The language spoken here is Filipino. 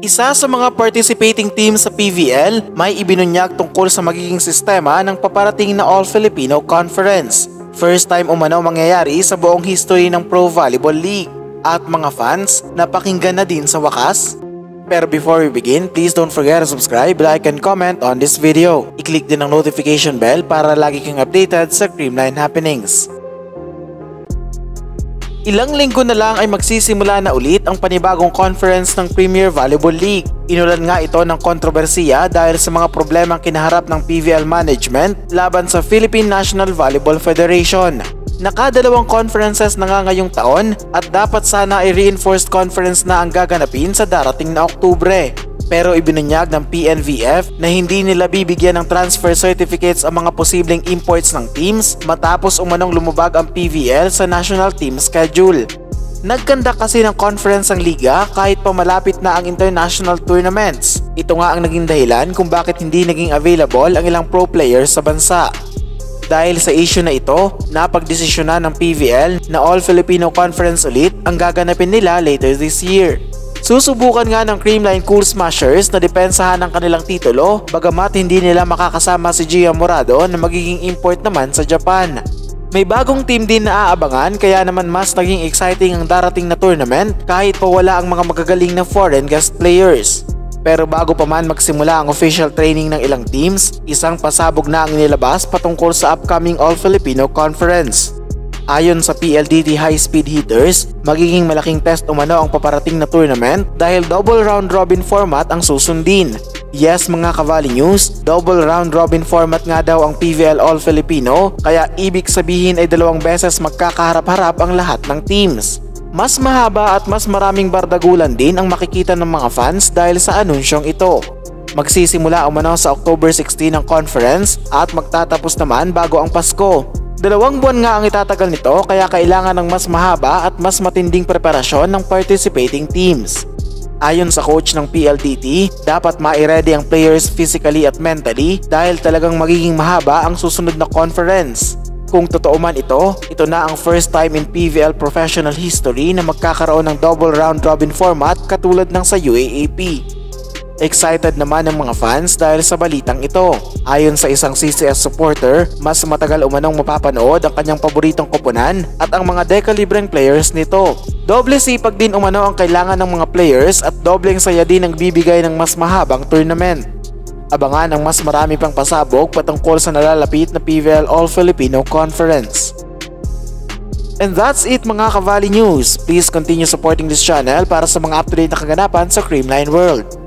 Isa sa mga participating team sa PVL may ibinunyag tungkol sa magiging sistema ng paparating na All-Filipino Conference. First time umano mangyayari sa buong history ng Pro Volleyball League. At mga fans, napakinggan na din sa wakas? Pero before we begin, please don't forget to subscribe, like, and comment on this video. I-click din ang notification bell para lagi kang updated sa Creamline happenings. Ilang linggo na lang ay magsisimula na ulit ang panibagong conference ng Premier Volleyball League. Inulan nga ito ng kontrobersiya dahil sa mga problemang kinaharap ng PVL management laban sa Philippine National Volleyball Federation. Nakadalawang conferences na nga ngayong taon at dapat sana ay reinforced conference na ang gaganapin sa darating na Oktubre. Pero ibinunyag ng PNVF na hindi nila bibigyan ng transfer certificates ang mga posibleng imports ng teams matapos umanong lumubag ang PVL sa national team schedule. Nagkanda kasi ng conference ang liga kahit pa malapit na ang international tournaments. Ito nga ang naging dahilan kung bakit hindi naging available ang ilang pro players sa bansa. Dahil sa issue na ito, napagdesisyonan ng PVL na All-Filipino Conference ulit ang gaganapin nila later this year. Susubukan nga ng Creamline Cool Smashers na depensahan ang kanilang titulo bagamat hindi nila makakasama si Gia Morado na magiging import naman sa Japan. May bagong team din na aabangan kaya naman mas naging exciting ang darating na tournament kahit pa wala ang mga magagaling na foreign guest players. Pero bago pa man magsimula ang official training ng ilang teams, isang pasabog na ang nilabas patungkol sa upcoming All-Filipino Conference. Ayon sa PLDT High Speed Hitters, magiging malaking test umano ang paparating na tournament dahil double round robin format ang susundin. Yes mga Kavali News, double round robin format nga daw ang PVL All-Filipino kaya ibig sabihin ay 2 beses magkakaharap-harap ang lahat ng teams. Mas mahaba at mas maraming bardagulan din ang makikita ng mga fans dahil sa anunsyong ito. Magsisimula umano sa October 16 ang conference at magtatapos naman bago ang Pasko. 2 buwan nga ang itatagal nito kaya kailangan ng mas mahaba at mas matinding preparasyon ng participating teams. Ayon sa coach ng PLDT, dapat ma-ready ang players physically at mentally dahil talagang magiging mahaba ang susunod na conference. Kung totoo man ito na ang first time in PVL professional history na magkakaroon ng double round robin format katulad ng sa UAAP. Excited naman ang mga fans dahil sa balitang ito. Ayon sa isang CCS supporter, mas matagal umanong mapapanood ang kanyang paboritong koponan at ang mga dekalibreng players nito. Doble sipag din umano ang kailangan ng mga players at dobleng saya din ang bibigay ng mas mahabang tournament. Abangan ang mas marami pang pasabog patungkol sa nalalapit na PVL All-Filipino Conference. And that's it mga Kavali News. Please continue supporting this channel para sa mga up-to-date na kaganapan sa Creamline World.